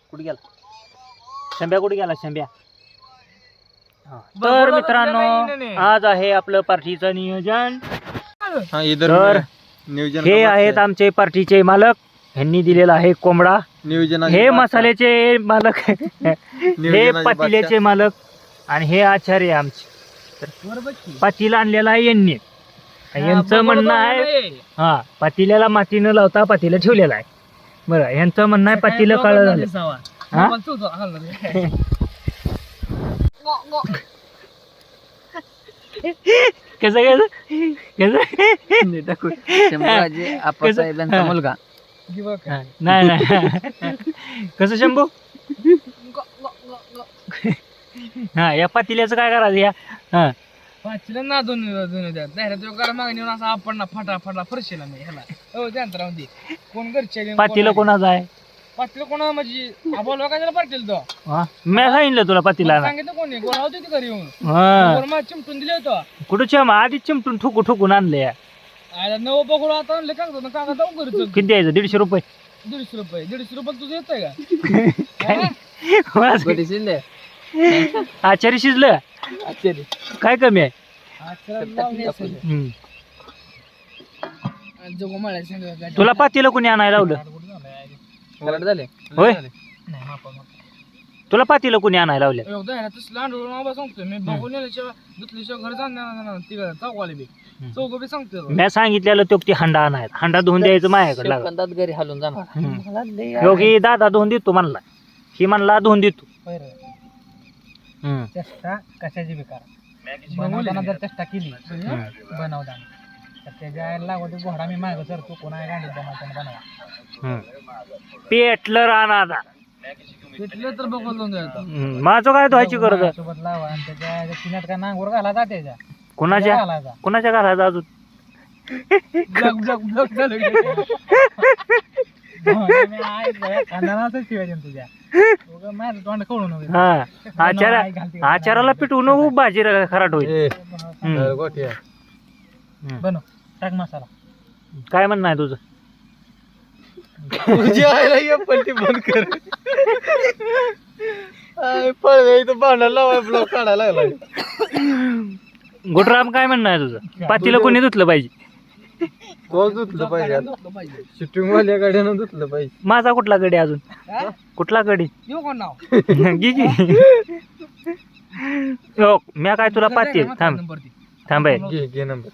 कुठे गेला शंभ्या कुठे गेला शंभ्या तर मित्रांनो आज आहे आपलं पार्टीचं नियोजन तर हे आहेत आमचे पार्टीचे मालक ह्यांनी दिलेला आहे कोंबडा नियोजन हे मसाल्याचे मालक हे पातील्याचे मालक आणि हे आचार्य आमचे तर पातीला आणलेला आहे यांनी यांचं म्हणणं आहे हा पातील्याला माती न लावता पातीला ठेवलेला आहे बरं यांचं म्हणणं आहे पातीला काळं झालं कसं मुलगा नाही नाही कसं शंभू हा या पातील्याचं काय करायचं या हा पाचीला ना दोन द्या मागणी असा आपण फटा फटा फरशीला मी ह्याला हो त्यानंतर राहून दे कोण घरचे पातीला कोणाचा आहे पातीला कोणा म्हणजे आपण लोकांना पाटील तो मी सांगितलं तुला पातीला सांगितलं कोणी कोण होते ते घरी येऊन चिमटून दिले होतं कुठं चम आधीच चिमटून ठोकून आणले आयला नवं बघून आता आणले कागद कागद जाऊन घरी किती द्यायचं 150 रुपये 150 रुपये तुझं येतंय का आचारी शिजलं काय कमी आहे तुला पातीला कोणी आणायला लावलं होय तुला पातीला कोणी आणायला लावलं सांगतोय मी बघून घर चौकाले बी चौक बी सांगतो मी सांगितलेलं तो ती हंडा आणाय हंडा धुवून द्यायचं माझ्याकडे घरी हलून जाणार योगी दादा धुवून देतो म्हणला ही म्हणला धुवून देतो चेष्टा कशाची बेकार बनवताना जर चेष्टा केली बनवताना तर त्याच्या लागवड घोडा मी माग सरतो कोणा गाडीत बनवा पेटलं राहणार पेटलं तर बघून द्यायचं माझं काय धुवायची गरज आहे सोबत लावा आणि त्याच्या किनात का नांगोर घाला त्याच्या कुणाच्या घालायचा अजून ब्लॉक ब्लॉक ब्लॉक झालं तुझ्या माझं तोंड कळू नको आचाराला पिटवून भाजी खराट होईल बनव टाक मसाला काय म्हणणं आहे तुझं पलटी बंद कर भांडण लावाय ब्लॉक काढायला लागला गोटराम काय म्हणणं आहे तुझं पातीला कोणी धुतलं पाहिजे धुतलं पाहिजे शूटिंग वाल्या गाड्यानं धुतलं पाहिजे माझा कुठला गडी अजून कुठला गडी येऊ कोण नाव हो मी काय तुला पाती थांब थांब घे नंबर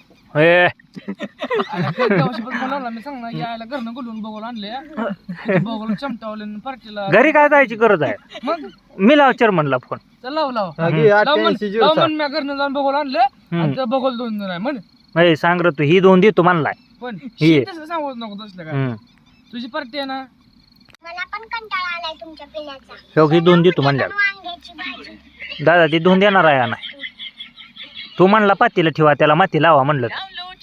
घरी काय जायची गरज आहे मग मी लावचर म्हणला फोन घरनं जाऊन बघून आणलं बघोल दोन नाही म्हण सांग रे तू ही दोन दे तू म्हणलाय पण सांगू नको तसलं काय तुझी पार्टी आहे ना मला पण कंटाळा आलाय तुमच्या पिल्याचा ही दोन दे तू म्हणल्या वांग्याची भाजी दादा ती दोन देणार आहे ना तू म्हणला पातीला ठेवा त्याला माती लावा म्हणलं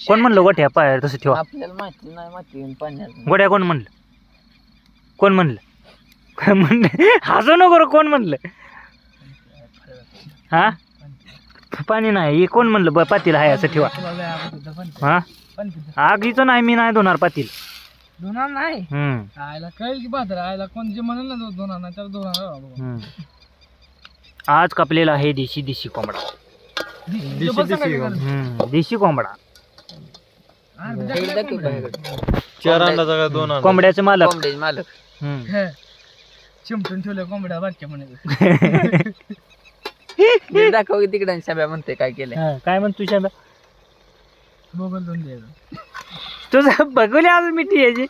कोण म्हणलं गोठ्या पाय तसं ठेवा आपल्याला माहिती नाही माती पाण्यात गोट्या कोण म्हणलं काय म्हणलं हसू नको कोण म्हणलं हा पाणी नाही कोण म्हणलं पातीला आहे असं ठेवा हा आगीचं नाही मी नाही धुणार पातील धुणार नाही आयला कळेल की बाजार आयला कोण जे म्हणेल ना धुणार नाही त्याला धुणार आज कापलेला आहे देशी कोंबडा देशी कोंबडा चार अंडा दोन कोंबड्याचे मालक चिमटून ठेवलं कोंबड्या बारक्या म्हणे दाखव तिकडे शाब्या म्हणते काय केलं काय म्हणतो शाब्या बघून दोन द्यायचं तुझं बघूल्या आज मिठी यायची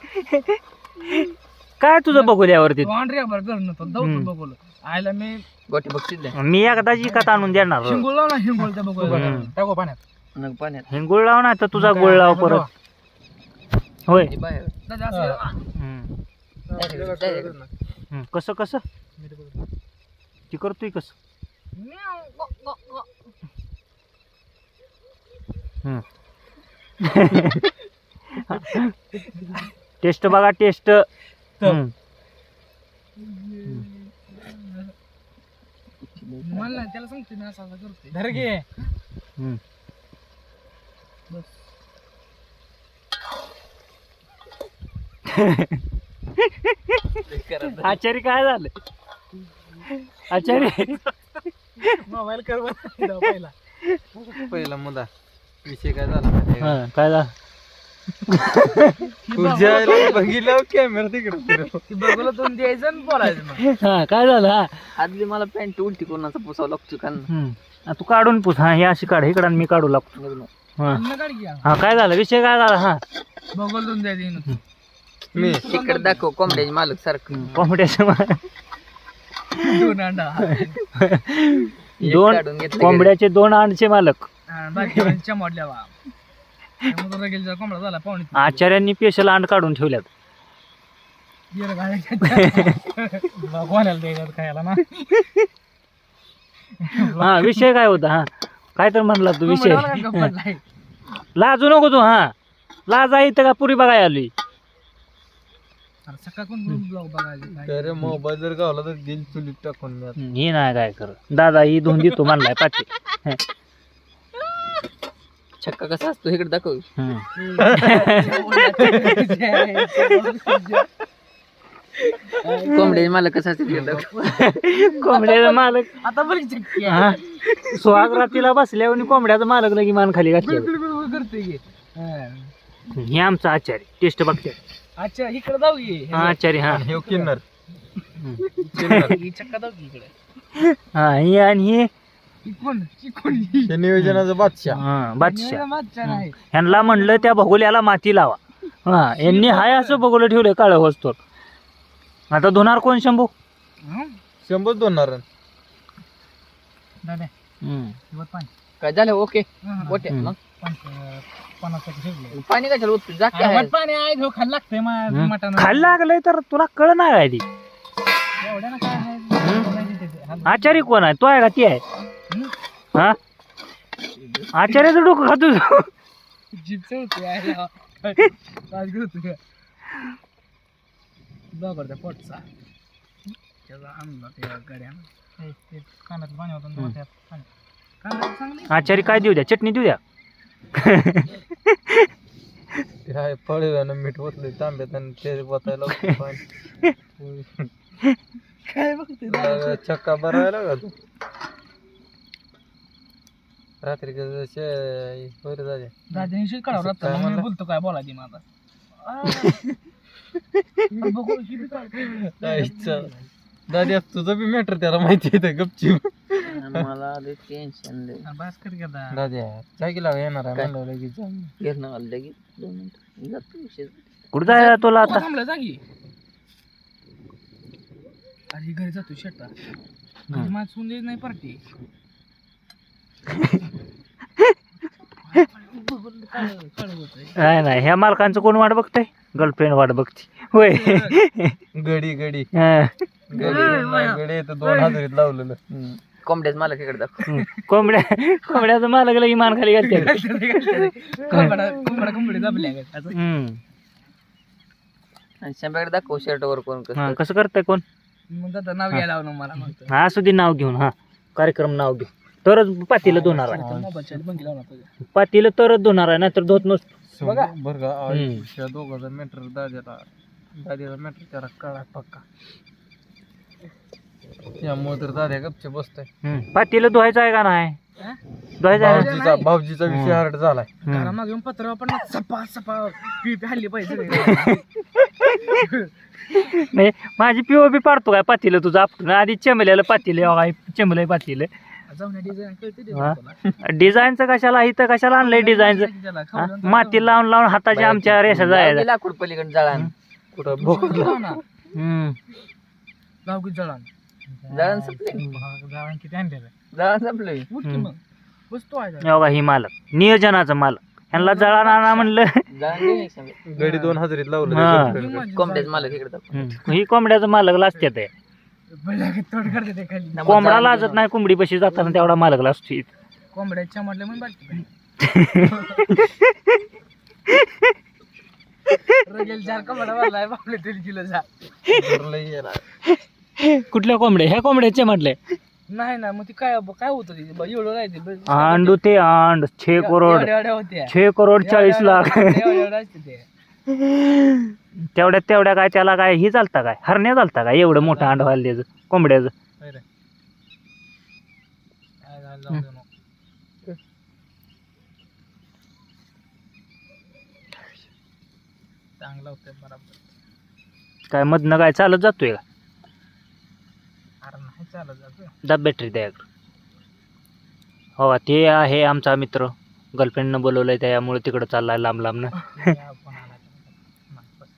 काय तुझं बघूल्यावरती बघूल आयला मी गोटी बघतील मी एकदाची कथा आणून देणार हिंगोळ लाव ना हिंगोळ त्या बघू टाकू पाण्यात हिंगोळ लाव ना तर तुझा गोळ लाव परत होय कसं ती करतोय कसं टेस्ट बघा टेस्ट मला त्याला सांगते मी असं करते धर घे आचारी काय झालं आचारी मोबाईल कर पहिला पहिला मुद्दा विषय काय झाला माहिती आहे हा, काय झालं का? तुझ्या बघितलं कॅमेरा तिकडे बघलं तुम्ही द्यायचं आणि बोलायचं मग. हा काय झालं हा आदली मला पॅन्ट उलटी कोणाचा पुसावं लागतो का तू काढून पुस हा हे अशी काढ इकडं आणि मी काढू लागतो हा अन्न काढ की हा काय झालं विषय काय झाला हा बघलं तुम्ही द्यायचं मी इकडे दाखव कोंबड्याचे मालक सारखं कोंबड्याचं दोन अंडा एक दोन काढून घेतलं कोंबड्याचे 2 अंडचे मालक बाकी चमडल्या बा त्यामुळे रगेलचा कोंबडा झाला पाहुणे आचार्यांनी स्पेशल अंड काढून ठेवल्यात कोणाला द्यायचं खायला ना हा विषय काय होता हा काय तर म्हणला तू विषय पडलाय. लाजू नको तू हा लाज आहे इथं का पुरी बघाय आली अरे सकाळ कोण ब्लॉग बघायला तर मोबाईल जर गावला तर दिल चुलीत टाकून मी आता. ही नाही काय कर दादा ही धुंदी तू म्हणलाय पाठी छक्का कसा असतो इकडे दाखव कोंबड्याचे मालक कसं असते तिकडे दाखव कोंबड्याचा मालक आता बघ चक्की हा सुहागरातीला बसल्यावर कोंबड्याचा मालक लगी मान खाली घातली करते की हे आमचा आचार्य टेस्ट बघते अच्छा इकडे जाऊ की आचार्य हा हे किन्नर ही चक्का जाऊ की इकडे हा ही आणि हे चिकून चिकून हे नियोजनाचा बादशाह हा बादशाह मागच्या नाही ह्यांना म्हणलं त्या भगोल्याला माती लावा हा यांनी हाय असं भगोलं ठेवलं काळं वस्तू आता धुणार कोण शंभू शंभर 2 रन दादा दिवस पाणी काय झालं ओके ओके हम्म. मग 50 ठेवलं पाणी कशाला उतरू जा की आहे. पाणी आहे जो खायला लागतंय मटण खायला लागलंय तर तुला कळ नाही काय ती एवढ्या ना काय आहे आचार्य कोण आहे तो आहे का ती आहे हा आचार्याचं डोकं खातो तू. जीपचं होतं यायला राजगड होतं का बघ त्या पोटचा त्याचा आणला त्या गाड्यानं ते कानात पाणी होतं ना त्यात पाणी कानात चांगली आचार्य काय देऊ द्या चटणी देऊ द्या ते आहे फळ मीठ ओतले तांब्यात आणि ते बतायला काय बघते चक्का भरायला का तू रात्री कसं झाले दादांशी काढावं काय लागतं मग मी म्हणला? बोलतो काय बोलायची माझा दादी तुझं बी मॅटर त्याला माहिती आहे गपची मला टेन्शन भास्कर घेता दादी जागी लावा येणार आहे काय? म्हणलं लगेच जाऊ. घेणं आलं लगेच 2 मिनिटं जातो विषय कुठं जायला तुला आता थांबलं जागी अरे घरी जातो शेटा घरी माझ सुन नाही पार्टी नाही नाही ह्या मालकांचं कोण वाट बघतंय गर्लफ्रेंड वाट बघते होय गडी गडी हा. गडी तर 2000 लावलेलं कोंबड्याचे मालक इकडे दाखव कोंबड्याचं मालक लगी मान खाली घालते कंबडी दाबल्या आणि शंभरकडे दाखव शर्ट वर कोण कसं कसं करताय कोण मग आता नाव घ्यायला लावलं मला म्हणतो हा असू दे नाव घेऊन हा कार्यक्रम नाव घेऊन तरच पातीला धुणार आहे मोबाईलच्या बंगी लावला तुझ्या पातीला तरच धुणार आहे नाहीतर धुत नसतो बघा. बरं का आयुष्या दोघांचा मॅटर दाद्याला मॅटर त्याला कळा पक्का त्यामुळे तर दाद्या गपचे बसतोय पातीला धुवायचं आहे का नाही धुवायचं आहे भाऊजीचा विषय हार्ड झालाय घरामाग येऊन पत्र आपण सपा सपा पी हल्ली पाहिजे म्हणजे माझी पीओपी पाडतो काय पातीला तुझं आपटून आधी चेंबल्याला पातीला चेंबलंय पातीला जाऊन डिझाईन कळते डिझाईनचं कशाला इथं कशाला आणलंय डिझाईनचं माती लावून लावून हाताच्या आमच्या रेषा जायच्या लाकूड पलीकडे जळान कुठं भोगला गावकीत जळान जळान संपले जळान किती आणलेलं जळान संपले उठ की मग बसतो आहे बघा ही मालक नियोजनाचं मालक ह्यांना जळा आणा म्हणलं जळान नाही संपले. गडी 2000 हा. लावलं कोंबड्याचे मालक इकडे दाखव ही कोंबड्याचं मालक लाजत्यात आहे तोड करते ते खाली कोंबडा लाजत नाही कोंबडी पशी जाताना तेवढा मालक लाजतो इथं. कोंबड्याच्या म्हटलं म्हणून बाकी रगेल 4 कोंबडा वाढलाय बापले 3 किलो जा कुठल्या कोंबड्या ह्या कोंबड्याचे म्हटले नाही ना मग ती काय काय होतं ते एवढं राहते अंडू ते अंड 6 करोड एवढ्या होत्या 6 करोड 40 लाख एवढ्या असते ते तेवढ्या काय त्याला काय ही चालता काय हरण्या चालता काय एवढं मोठं अंड व्हायला त्याचं कोंबड्याचं. होय रे. काय झालं जाऊ दे मग. चांगलं होतं बरोबर. काय मधनं काय चालत जातोय का अरे नाही चालत जातो. दाब बॅटरी द्या. हो ते आहे आमचा मित्र गर्लफ्रेंडनं बोलवलंय त्यामुळे तिकडं चाललाय लांब लांब ना. फोन आला तर नाही, बस.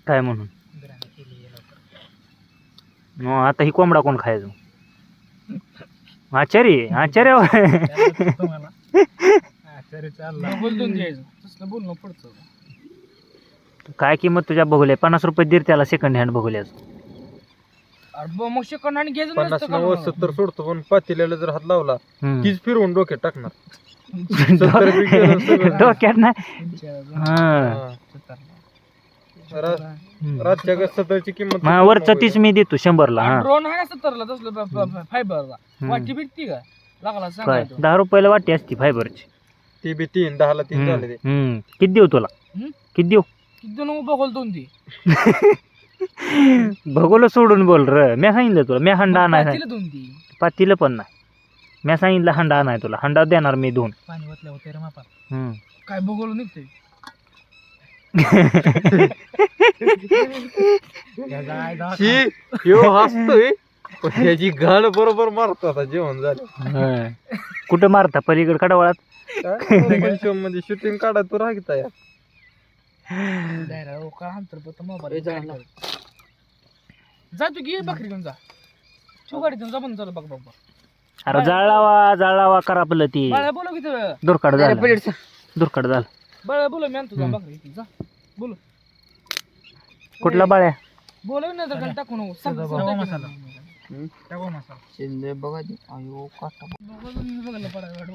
काय म्हणून बिर्याणी केली आहे लवकर. मग आता ही कोंबडा कोण खायचं. आचार्य त्याला तुम्हाला आचार्य चालला बोलून द्यायचं तसलं बोलणं पडतं. काय किंमत तुझ्या बघूल्या 50 रुपये दीर त्याला सेकंड हँड बघूल्याच. अरे मग शिकवण आणि घ्यायचं 50 नसतं का 90 मग? 70 सोडतो पण पातेल्याला जर हात लावला हम्म. तीच फिरवून डोक्यात टाकणार. 70 बी गेलं सगळं. डोक्यात नाही. हा. हा. रातच्या 70ची किंमत मग वरचं तीच मी देतो 100ला. हा ड्रोन आहे 70ला तसलं फायबरला वाटी भेटती का लागला काय सांगायचं 10 रुपयाला वाटी असती फायबरची. ती बी 3 10 ला 3 झाले ते. किती देऊ तुला हम्म? किती देऊ किती जण उभं खोलतो ती भगोल सोडून बोल र. मी सांगितलं तुला मी हंडा नाही पातेलं दोन ती पातीलं पण नाही. मी सांगितलं हंडा नाही तुला हंडा देणार मी 2. पाणी ओतल्या होते रे मापा हम्म. काय बघवलं निघतंय शी ह्यो हसतोय पण ह्याची घाण बरोबर मारतो आता जेवण झालं. होय. कुठं मारता पलीकडे कडवाळात. शो मध्ये शूटिंग काढा तू राहता या जातो की बकरी घेऊन जा तू गाडीतून जा पण बघ बघ अरे जाळावा करा आपलं ती बाळा बोलव की तुझं दुर्काट झालं दुर्काट झालं. बाळा बोलव मी आणतो जा बकरी इथून, जा बोलव कुठला बाळ्या बोलव ना तर टाकू नको टाकू मसाला टाकू मसाला शिंदे बघा ती. अयो काटा बघायला पडायला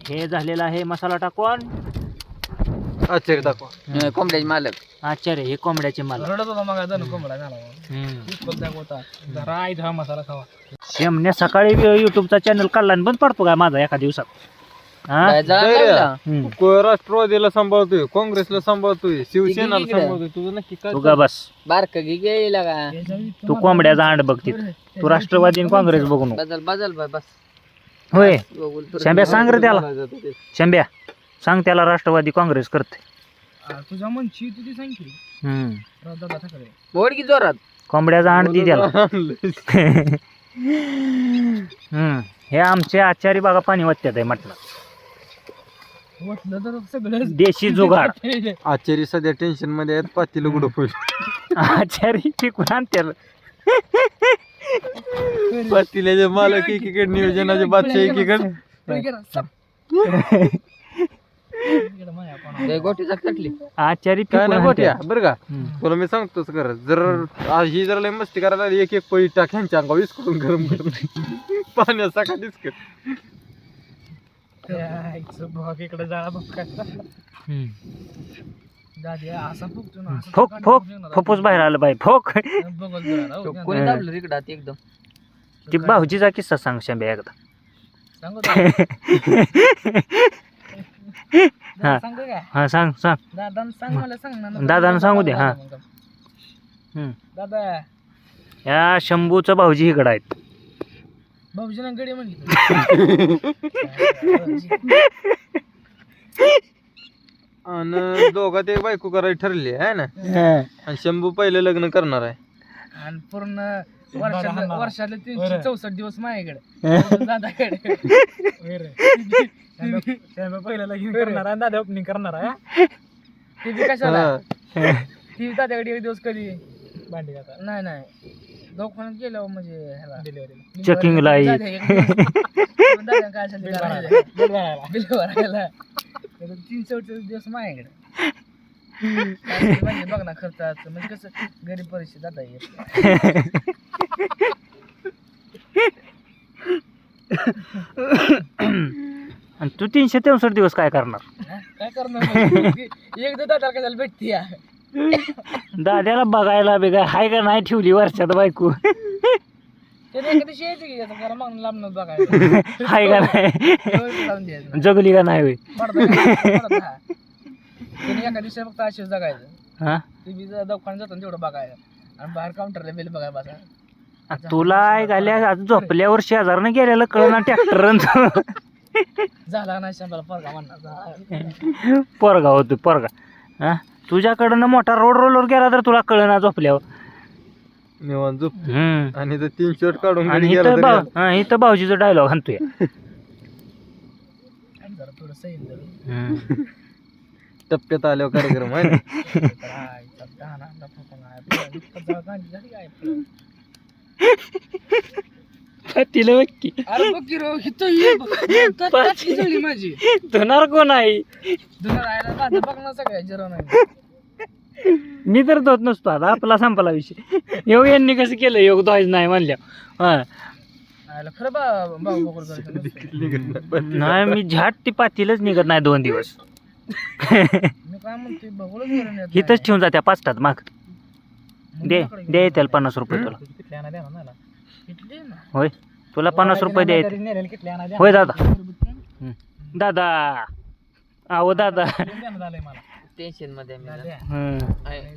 हे झालेलं आहे मसाला टाकून. आश्चर्य दाखवा. कोंबड्याचे मालक आचार्य हे कोंबड्याचे माल. रडत होता मग जणू कोंबडा झाला होता जरा आई हा मसाला खावा. शेमण्या सकाळी युट्यूबचा चॅनल काढला आणि बंद पडतो काय माझा एका दिवसात. हा काय जळायला दैर्य. लागला? हम्म. राष्ट्रवादीला सांभाळतोय काँग्रेसला सांभाळतोय शिवसेनेला इकडे. सांभाळतोय तुझं नक्की काय तू गा बस बारक गेला का तू कोंबड्याचा अंड बघ तिथं. तू राष्ट्रवादी आणि काँग्रेस बघू नको. बदल बाय बस होय बघू शंभ्या सांग रे त्याला. चालायचं ते. शंभ्या सांग त्याला राष्ट्रवादी काँग्रेस करते. तुझ्या मनची तुझी सांगितली हम्म. दादा ठाकरे बोड की जोरात कोंबड्याचा अंड दी त्याला. आणलंय. हम्म. हे आमचे आचारी बागा पाणी वाटतात आहे म्हटलं. वाटलं तर सगळं देशी जुगाड. आचारी सध्या टेन्शन मध्ये आहेत पातीला गुड होईल. आचारी पिकून आणत्याला. पातील्याचे मालक एकीकडे नियोजनाचे बादशाह एकीकडे. गोटीचा कटली आचारी काय पिकून ना गोट्या आणत्याला. बरं का हम्म. तुला मी सांगतोच खरं जर आज ही जर लय मस्ती करायला लागली, एक पळी टाक ह्यांच्या अंगावर विस्कटून गरम करून पाण्यात सकाळ दिसकट. इकडे जाळा बघ काय हम्म. दादी असा फुकतो ना असं फोक कांड फोक फुकणार. फुफ्फुस बाहेर आलं बाई फोक. बघत जरा, हो, कोणी हा. दाबलं तिकडं आत एकदम ती भाऊजीचा किस्सा सांग शंभ्या एकदा. सांगू दादा. हा. सांगू काय हा सांग सांग. दादा सांग मला सांग ना दादानं सांगू दे, हा. हम्म. दादा या शंभूचं भाऊजी इकडं आहेत. भाऊजीना गडी म्हणली आणि दोघात एक बायको करायची ठरली आहे ना आणि शंभू पहिले लग्न करणार आहे. आणि पूर्ण वर्षातले 364 दिवस माझ्याकडे दादाकडे पहिला लगीन करणार आहे दादा ओपनिंग करणार आहे ती बी कशाला हा. ती दादाकडे एक दिवस कधी भांडी घालतात नाही नाही दवाखान्यात गेलो म्हणजे ह्याला डिलिव्हरीला Checking ला येईल. दादा काय असेल ते करायला. बिल भरायला 364 दिवस माझ्याकडे काय म्हणजे बघ ना खर्चाचं म्हणजे कसं गरीब परिस्थिती दादा येत आणि तू 363 दिवस काय करणार. काय करणार एकदा दादा कशाला भेटती या दाद्याला बघायला बेगा हाय का नाही ठेवली वर्षात बायको. त्याने एका दिवशी यायचं की आता जरा मागणं लांबणं बघायचं हाय का नाही डोळे लावून द्यायचं. जगली का नाही होय पडदा हा. त्याने एका दिवशी फक्त अशीच जगायचं हा ते बी दवाखान्यात जातो ना तेवढं बघायला आणि बाहेर काउंटरला बिल बघायला बसा तुला ऐकायला आज झोपल्यावर शेजारनं गेलेलं कळना ट्रॅक्टर झाला नाही शंभरला पोरगा म्हणणार पोरगा होतो पोरगा हा तुझ्याकडनं मोठा रोलवर गेला तर तुला कळना झोपल्यावर निवांत झोप हम्म आणि ते 3 शर्ट काढून घरी आणि गेला इथं तरी इथं भाऊजीचा डायलॉग आणतोय जरा थोडं सैल धरून टप्प्यात आल्यावर कार्यक्रम आहे ना. तिला बघ अरे बघ की रो, इथं ये बघ. त्यात खिचडी माझी धुणार कोण आहे धुणार आयला माझं बघणार सगळ्या जिरव नाही मी तर धुत नसतो आता आपला संपला विषय योग यांनी कसं केलं योग धुवायचं नाही म्हणल्या हा आयला खरं भाऊ बघून करायचं नाही मी झाट ती पातीलच निघत नाही 2 दिवस मी काय म्हणते बघूनच करून येत इथंच ठेवून जात्या 5 तास माग दे दे त्याला 50 रुपये तुला इथली ना होय तुला 50 रुपये द्यायचे होय दादा दादा आहो दादा टेन्शन मध्ये मी हम्म.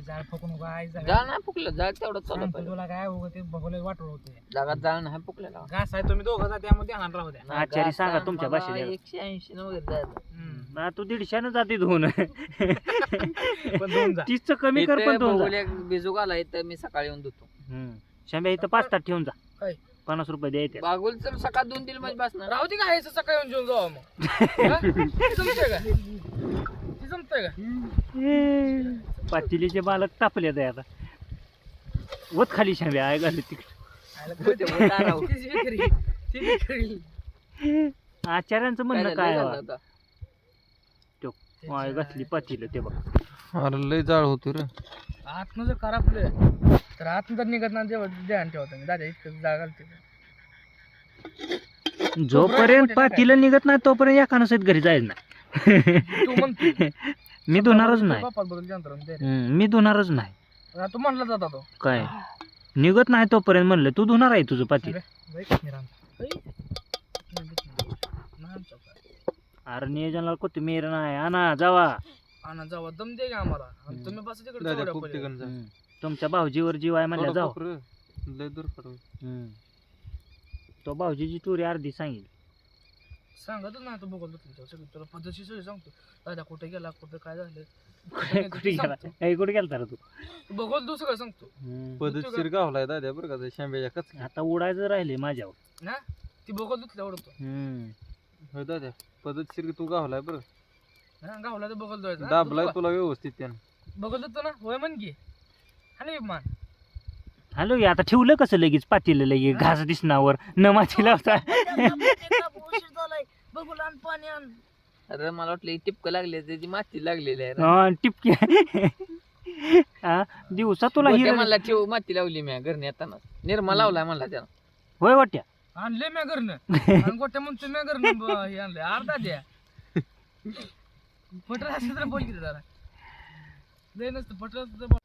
जाळ फुकून काय जाळ नाही फुकलं जाळ तेवढं चालू तुला काय होतं ते बघून वाटलं होते जागात जाळ नाही फुकलेला घास आहे तुम्ही दोघं जा त्यामध्ये ध्यान राहू द्या आचारी सांगा तुमच्या भाषेत 180 वगैरे जायचं ना तू 150 जाते धुवून पण दोन जा 30 कमी कर पण धुवून जा. बिजू घालाय तर मी सकाळी येऊन धुतो शंभ्या इथं 5 तास ठेवून जा काय? 50 रुपये द्यायचे बागुल तर सकाळ 2 दिल म्हणजे बसणार राहू दे का ह्याचं सकाळी येऊन जेवून जाऊ मग हा? ती जमतंय का ती जमतंय का पातेलीचे बालक तापले आता वत खाली शंभ्या आहे घालू तिकडे तीच विक्री. ती विक्री. आचार्यांचं म्हणणं काय आहे घातली पातीलं ते बघ अरे लय जाळ होतो रे आतनं जर खराबलं तर आतनं जर निघत ना जेव्हा ध्यान ठेवतो मी दादा इतकं जागा घालते जोपर्यंत पातीलं निघत नाही तोपर्यंत एकानं सहित घरी जायचं नाही तू म्हणतो मी धुणारच नाही बापात बदल यंत्र मी धुणारच नाही तू म्हणला जाता तो काय निघत नाही तोपर्यंत म्हणलं तू धुणार आहे तुझं पाती अरे नियोजनाला कोथिंबीर नाही आणा जावा आणा जावा दम दे का आम्हाला आणि तुम्ही बसा तिकडे दादा चौऱ्या खूप पलीकडे. ठिकाण जा. तुमच्या भाऊजीवर जीव आहे म्हणल्या थोडं जाऊ खूप रे. लय दूर काढू. तो भाऊजीची टुरी अर्धी सांगेल सांगतच नाही तू बघतो तुमच्या सगळं तुला पद्धतशीर सगळं सांगतो दादा कुठे गेला कुठे काय झालं कुठे गेला कुठे गेलता रे तू तू बघल तू सगळं सांगतो पद्धतशीर गावलाय दादा बरं का ते शांब्याच्या कच आता उडायचं राहिले माझ्यावर ना ती बघल तुला आवडतो होय दादा पद्धतशीर तू गावलाय बरं हा गावला तर बघल जायचं दाबलाय तुला व्यवस्थित त्यानं बघल तो ना होय म्हण की आणि मान हॅलो आता ठेवलं कसं लगेच पातीला लगेच घास दिसण्यावर न माती लावता बघूल आण पाणी आण अरे मला वाटलं टिपक लागले त्याची माती लागलेली आहे हा, टिपकी हा, दिवसा तुला गोट्या हिरा म्हणला ठेव माती लावली मी घरने येताना निर्मा लावलाय म्हणला त्याला होय वाट्या आणले मी घरनं गोट्या म्हणतो मी घरनं हे आणले अर्धा द्या पटर असलं तर बोल की जरा लय नसतं पटर असलं तर बोल.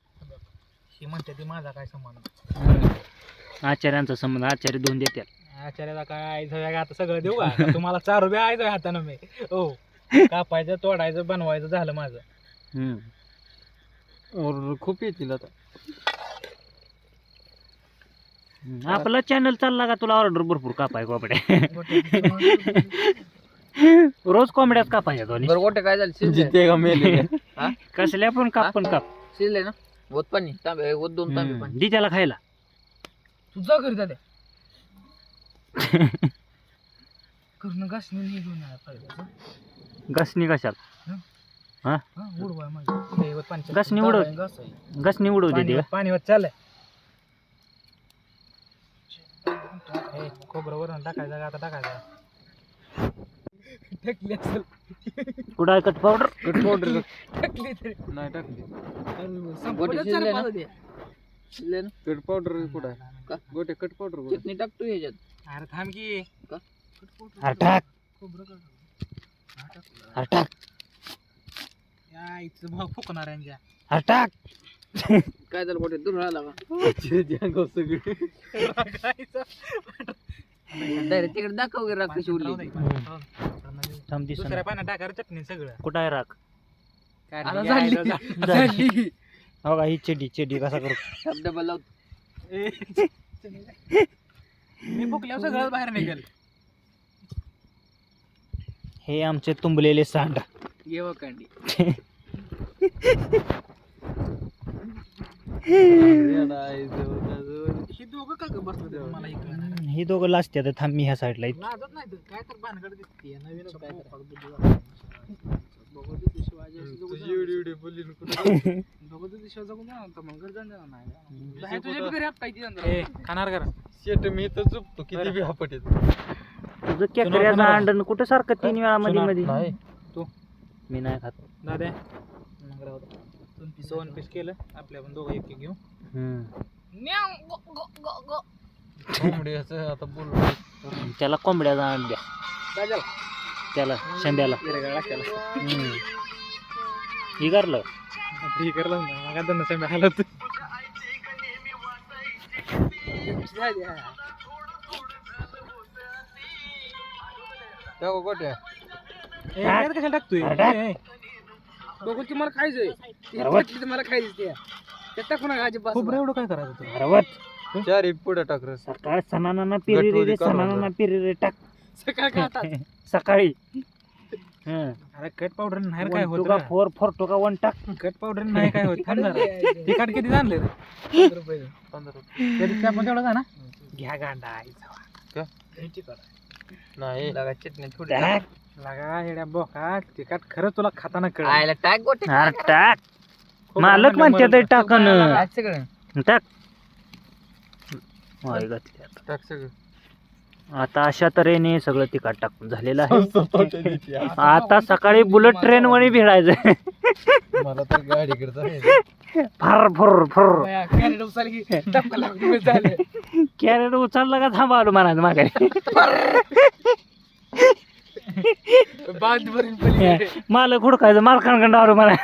हे म्हणते ते माझा काय संबंध आचार्यांचा संबंध आचार्य 2 देतात आचार्याला काय झव्या आता सगळं देऊ का तुम्हाला 4 रुपये आहे हातानं मी हो कापायचं तोडायचं बनवायचं झालं माझं और खूप येतील आता आपला चॅनल चालला का तुला ऑर्डर भरपूर कापाय कोंबड्या रोज कोंबड्याच कापायच्या दोन्ही बरं गोटे काय झालं शिजले जिथे का मेले हा कसल्या पण काप पण काप शिजले ना ओत पाणी तांबे ओत 2 तांबे पाणी दी त्याला खायला तुझा घरी जाते करणं घासणी नाही घेऊन आला पाहिजे घसणी कशाला हा उडवाय माझं घसणी उडव घसणी उडवू दे का पाणी होत चाललंय खोबरं वरून टाकायचं आता टाकायचं टाकली असेल कुठं आहे कट पावडर टाकली तरी नाही टाकली गोटे शिजले ना शिजले ना कट पावडर कुठं आहे का? गोटे कट पावडर कुठं चटणी टाकतो ह्याच्यात अरे थांब की का? अरे टाक खोबरं काढ. अरे टाक या इथं भाव फुकणार यांच्या अरे टाक काय झालं मोठे दूर आला का अंगावर सगळे डायरेक्ट तिकडे दाखव गे राख कशी उरली थांब दिसत दुसऱ्या पाण्यात टाकायला चटणी सगळं कुठं आहे राख आता झाली. हो का ही चेडी कसा करतो डबल लाव मी फुकल्यावर सगळं बाहेर निघेल. हे आमचे तुंबलेले सांड घेवा कांडी ही दोघं का गं बसलं होतं मला इकडं? ही दोघं लाजत्यात थांब मी ह्या साईडला येतो. लाजत नाही तर काय तर भानगड दिसते नवीनच काय तर. तुझी एवढी बोलली ना कुठं ए, खाणार करा शेट मी तर झोपतो किती बी हापट येतो तुझं केकऱ्याचं अंडण कुठं सारखं 3 वेळा मध्ये मध्ये नाही मी नाही खात. दादा मग राहू दे. 2 पीस केलं आपल्या आपण दोघं एक घेऊ. कोंबड्याचं आता बोललो त्याला कोंबड्याचा अंड द्या दादाला त्याला शेंब्याला हिरगाळा केला ही करलं हे करलं ना मग आता नसेल हालत त्या गोट्या कशाला टाकतोय अरे बघू ती मला खायचंय बरोबर. मला खायचं ते टाकू नका अजिबात खूप एवढं काय करायचं तू बरोबर चार एक पुढे टाक रस सकाळ सणाना पिरी रे सणाना पिरी रे टाक सकाळ का सकाळी हं. अरे कट पावडर नाही काय 1 होत टुका 4 4 टुका 1 टाक कट पावडर नाही काय होत थांब जरा ते काट किती आणले रे 15 तरी आपण तेवढं का ना घ्या गांडा नाही लगा चटणी थोडी टाक लागा हेड्या बोका तिखट खरं तुला खाताना कळ आयला टाक गोटे अरे टाक मालक म्हणते ते टाकन सगळं टाक होय गं ते आता. टाक सगळं आता अशा तऱ्हेने सगळं तिखट टाकून झालेलं आहे आता सकाळी बुलेट ट्रेन वणी भिडायचं मला तर गाडीकडे जायचं फर फर फर कॅरेट उचल की टपका लागून झालं कॅरेट उचलला का थांबा आलो म्हणायचं माघारी बाद भरून पडली मालक हुडकायचं मालकांकडं आलो म्हणा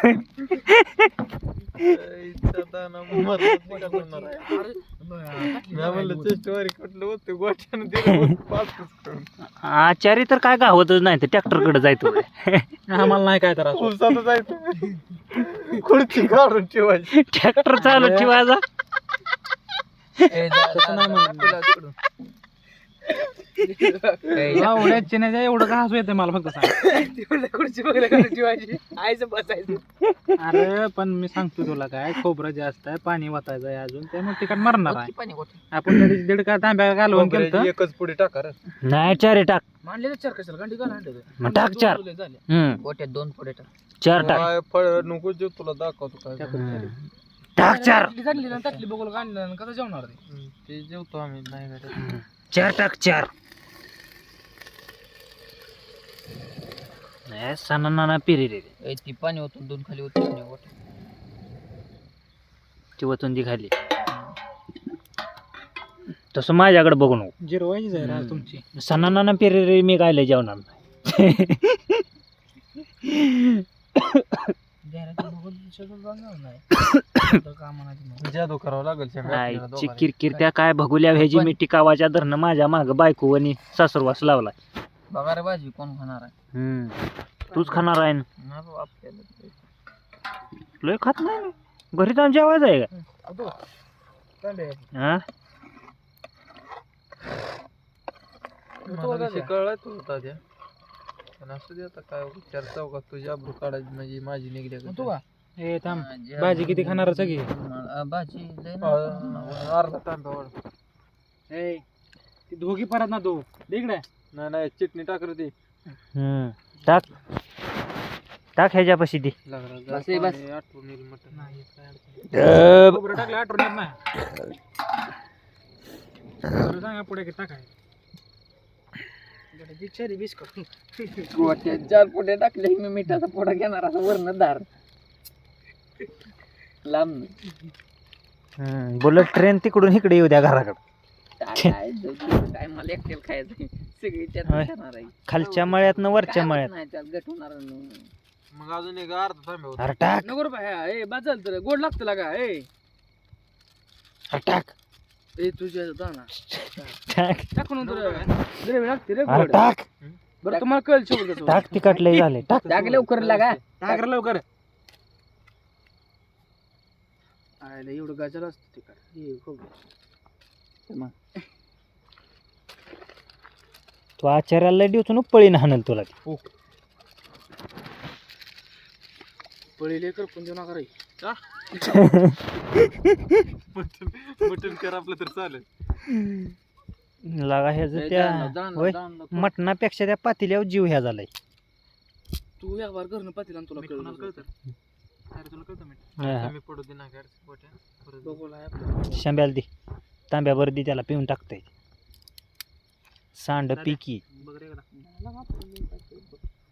चेष्टवारी कुठलं होतं गोट्यानं दिलं पाच आचारी तर काय गावतच नाही तर ट्रॅक्टरकडे जायचं आम्हाला नाही काय तर उसाचं जायचं खुर्ची काढून ठेवायची ट्रॅक्टर चालू ठेवायचा चिन्याच्या एवढं का हसू येते मला फक्त सांग खुर्ची बघायला ठेवायची आयचं बसायचं अरे पण मी सांगतो तुला काय खोबरं जास्त आहे पाणी वाचायचं आहे अजून त्यामुळे तिकट मरणार आहे आपण दीड का तांब्या घालून केलं एकच पुढे टाका रे नाही चार टाक मांडले तर चार कशाला गांडी घाला मग टाक 4 गोट्यात 2 पुढे टाक 4 टाक फळ नको जे तुला दाखवतो काय टाक 4 झाली ना टाकली बघून गांडलं कसं जेवणार ते जेवतो आम्ही नाही भेटत 4 टाक 4 सणाना पिरी रे ती पाणी होतं 2 खाली होतं चिवतुंदी खाली तसं माझ्याकडे बघू नको जिरवायची जाईल आज तुमची सणाना पिरी रे मी गायला जेवणार नाही जादू करावं लागेल नाही किरकिर काय भगुल्या व्याजी मी टिकावाच्या धरणं माझ्या माग बायको आणि सासरवास लावला बघा रे भाजी कोण खाणार आहे तूच खाणार आहे ना नाही बाबा, आपल्याला लय खात नाही ना. घरी जाऊन जेवायचं आहे का हा कळलं तू होता त्या पण असू दे आता काय 4 चौकात तुझी आबरू काढायची म्हणजे माझी निघली तू का ए थांब भाजी किती खाणार सगळी भाजी लय ना. अर्धा तांब्या ए ती दोघी परत ना तू इकडे नाही चटणी टाक रे ती टाक टाक ह्याच्यापाशी ती बस रे, बस. आठवण येईल मटण खोबरं टाकलं आठवण येत नाही बरं सांगा पुढे किती टाकाय गोट्यात 4 पुढे टाकले मी मिठाचा पोडा घेणार असं वरण धार लांब बुलेट ट्रेन तिकडून इकडे येऊ द्या घराकडे काय मला एकटेल खायचं सगळी त्यात होय. खाणार आहे खालच्या मळ्यात न वरच्या काय मळ्यात नाही त्यात गट होणार नाही. मग अजून एक अर्धा तांब्या होता. अरे टाक नको रे बाया ए बाजल तर गोड लागतं लागा ए अरे टाक ए तुझ्या दाना टाक टाकून तर ग्रेव्ही लागते रे अरे गोड टाक बरं तुम्हाला कळलं शेवट कसं टाक तिखट लय झाले टाक टाक लवकर लागा टाक रे लवकर आयला एवढं गाजर असतं ते काय हे खूप तू आचार्याला देऊन पळीन हाणल तुला ती. पळीले कर पण देऊ नका रे मटण कर आपलं तर चालेल. लागा ह्याचं त्या होय मटणापेक्षा त्या पातेल्यावर जीव ह्या झालाय. तू एक बार करणं पातील तुला मीठ कोणाला कळलं कळतं? अरे तुला कळतं मीठ? हा. कमी पडू दे ना गाडीचं पोट्या. परत दे. बघू लाय शांब्याला दे तांब्यावर दे त्याला पिऊन टाकतंय सांड पिकी बघ रे एकदा.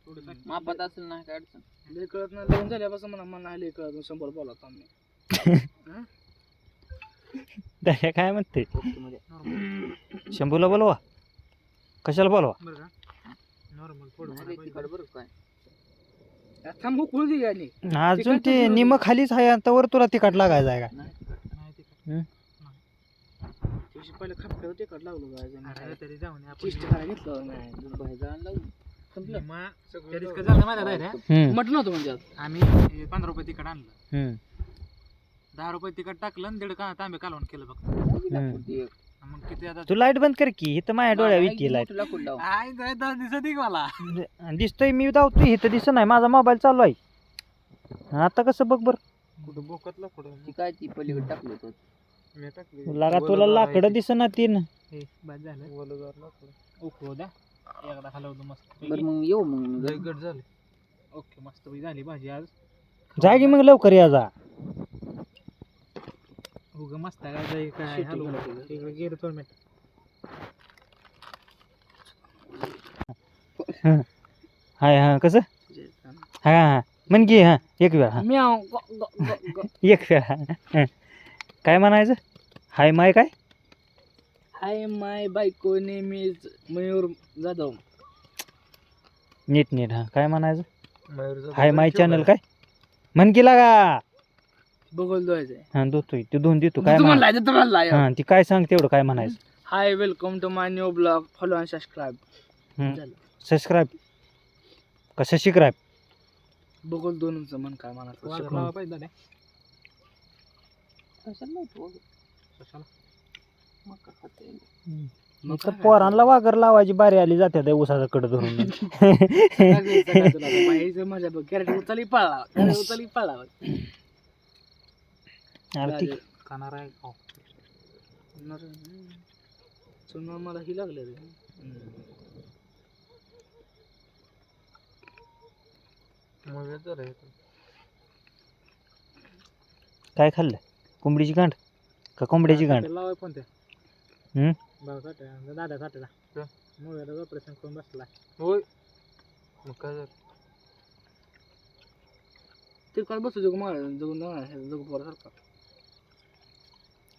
थोडं टाक. मापात असेल ना काय अडचण लय कळत नाही लग्न झाल्यापासून मला नाही लय कळत 100 बोलत आम्ही त्या काय म्हणते मध्ये शंभूला बोलवा कशाला बोलवा बरं का? नॉर्मल थोडं मला पाहिजे. तिखट बरं काय थांब उकळू दे गाणी अजून ते निम खालीच आहे आता वर तुला तिखट लागायचं आहे का नाही नाही ते काय. हम्म? तुझी पहिले खापक्यावर तिखट लागलो अरे गायचं तरी जाऊन आपण चिष्ट करायला घेतलं नाही बाहेर जायला लावून संपलं निम्मा त्या रिस्क झालं माहिती आहे का? हम्म, मटण होतं म्हणजे आज. आम्ही 15 रुपये तिखट आणलं, हम्म, 10 रुपये तिखट टाकलं आणि 1.5 तांबे कालवण केलं फक्त. हम्म. मग किती आता तू लाईट बंद कर की इथं माझ्या डोळ्या विकी लाईट लाकूड लाव आय जाय दस दिवसात एक मला दिसतोय मी धावतोय इथं दिसत नाही माझा मोबाईल चालू आहे आता कसं बघ बर कुठं बोकतला कुठं ती काय ती पलीकडे टाकलं होतं मी टाकली लागा तुला लाकडं दिसना तीन हे बाद झालं वलदार लाकूड उकळू द्या एकदा हलवलं मस्त बरं मग येऊ मग लय गट झाले. ओके मस्त झाली भाजी आज. जा की मग लवकर या जा उगा मस्त आहे काय काय शेती हलवलं केलं. तिकडे गेलं थोडं मिनिट. हाय हा कसं हा हा म्हण की हा एक वेळ हा म्याव एक वेळ हा काय म्हणायचं हाय माय काय हाय माय बायको नेहमीच मयूर जाधव नीट नीट हा काय म्हणायचं मयूरचं हाय माय ठेवलं. चॅनल काय म्हण की लागा बघल द्यायचंय हा दोतोय ते दोन देतो काय तू म्हणा म्हणलाय तर म्हणलाय हा ती काय सांग तेवढं काय म्हणायचं hi welcome to my new blog follow and subscribe subscribe कसं शिकराय बघल दोनचं मन काय वाजत म्हणायचं लावा पाहिजे दादा. कशाला नाही तू कशाला? मग काय खाते मग तर पोरांना वागर लावायची बारी आली जाते त्या उसाचा कड धरून माझ्या बघ कॅरेट उचली पळला कॅरेट उचली पळला अरे ती खाणार आहे खाऊ. सोनं मला ही लागलं रे मग येतं रे. काय खाल्लं कोंबडीची गांड का कोंबड्याची गांड लावाय पण ते हम्म? भावासाठी दादासाठी मुळव्याचं ऑपरेशन करून बसला होय. मग काय झालं? ते काल बसतो जग मला जगून जग पोरासारखा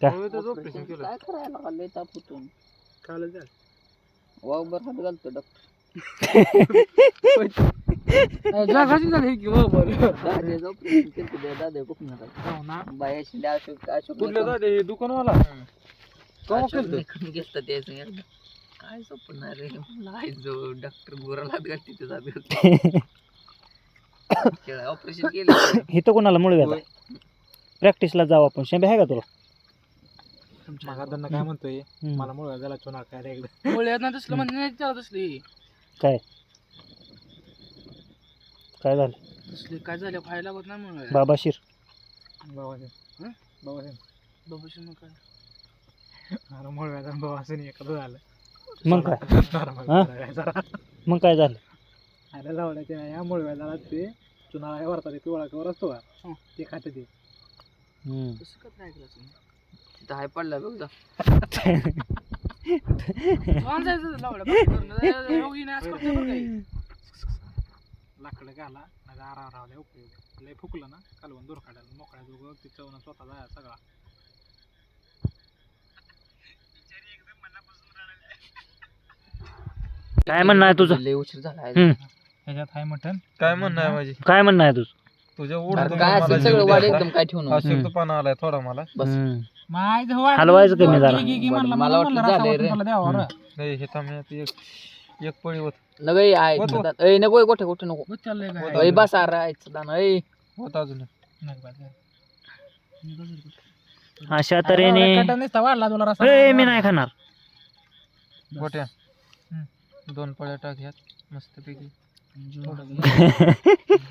काय? मुळव्याचं ऑपरेशन केलं. काय करायला लागले तापूतून कालच झालं. वाव बरं घालतो डॉक्टर जगाची झाली की हो बरं दादा ऑपरेशन केलं दादा बघणार जाऊ ना. बाया शिंदे अशोक कुठलं दादा हे दुकानवाला केव्हा केलं? घेतलं त्याचं एकदा काय सोपणार रे मला जो डॉक्टर गोराला घालते त्याचा ऑपरेशन केलं इथं कोणाला मुळव्याचा प्रॅक्टिसला जाऊ आपण शेंबे आहे का तुला मग त्यांना काय म्हणतोय हम्म. मला मुळव्या झाला चुना काय रे एकदा. मुळे ना तसलं म्हणजे नाही त्याला तसली काय काय झालं तसली काय झालं खायला होत नाही म्हणून बाबाशीर बाबाचे बाबाचे बाबाशी मग काय अरे मुळव्याचा बाबाचं एकच झालं. मग काय हा? जरा मग काय झालं अरे लावण्याचे नाही या मुळव्याला ते चुना वरता ते पिवळा कवर असतो का ते खाते ते. हम्म. तसं का नाही ऐकलं तुम्ही तिथं हाय पडला बघ जा लाकडं घाला नाही आराम राहल्या उपयोग लय फुकलं ना कालवून दूर काढायला मोकळ्या दोघं तिचं स्वतः जाया सगळा. काय म्हणणं आहे तुझं लय उशीर झाला हम्म. ह्याच्यात आहे मटण. काय म्हणणं आहे माझी काय म्हणणं आहे तुझं? तुझ्या अरे काय असेल सगळं वाढ एकदम काय ठेवू नको. अशक्त पाना आलाय थोडा मला. बस. हलवायचं कमी जरा. मला वाटलं झालंय रे. नाही हे थांब एक पळी होत नगय आहे होत, होत. ए नको गोठे गोठे नको चाललंय होत. काय ए बस आरायचं दाना ए होत अजून अशा तऱ्हेने वाढला तुला रस्सा. ए मी नाही खाणार. गोट्या 2 पळ्या टाक ह्यात मस्त पैकी.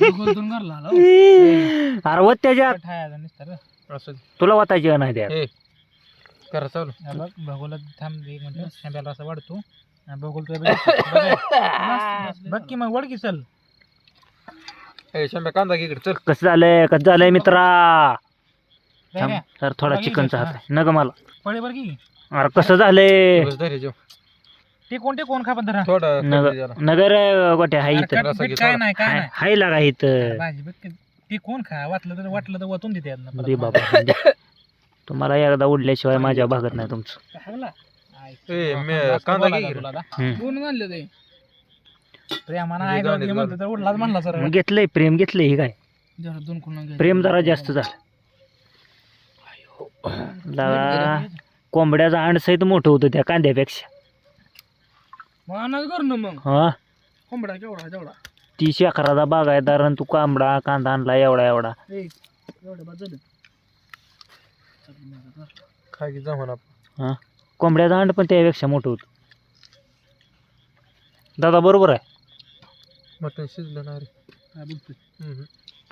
गुंतून घरला आला, हो. अरे वत त्याच्यात ठायाचा नुसता रे. असं तुला वाटायची का नाही त्या ए करा चालू. हा बघ भगोला थांब एक मिनिट. शेंब्याला असं वाढतो. हा, भगोल तुला बघ की मग वड की चल. ए शंभ्या कांदा घे इकडे चल. कसं झालंय मित्रा? काय थांब, काय? तर थोडा बघितलं चिकनचा का? हात आहे. नग मला. पळे बरं की अरे कसं झालंय? बस धरे जेव. ते कोण खा पण धरा. थोडा नगर कमी जरा. नगर गोट्या हाय अरे इथं. कट- रस्सा बीट घे काय थोडा. नाही काय नाही. हाय लागा इथं. भाजी बघ की. ते कोण खा वाटलं तर वतून देते यातनं परत. दे बाबा दे. तुम्हाला एकदा उडल्याशिवाय माझ्या भागत नाही तुमचं. खायला? ए मी जास्त कांदा घे बोलायला इकडे. तुला आता. हम्म. कोण म्हणलं ते? प्रेमानं तुझी आहे का गाणीच ते म्हणतो तर उडलाच म्हणला सर. मग घेतलंय प्रेम घेतलंय हे काय? जरा 2 खुणं घे. प्रेम जरा जास्त झालं. लागा कोंबड्याचं अंड सहित मोठं होतं त्या कांद्यापेक्षा. मग आणायचं करू ना मग. हा कोंबडा केवढा तेवढा. 30 एकराचा बागायदार आणि तू कांबडा कांदा आणला एवढा एवढं बाद झालं. खा की जमन आपण. हा कोंबड्याचं अंड पण त्यापेक्षा मोठं होतं. दादा बरोबर आहे. मटण शिजलं ना रे. हा, बघतोय. हम्म.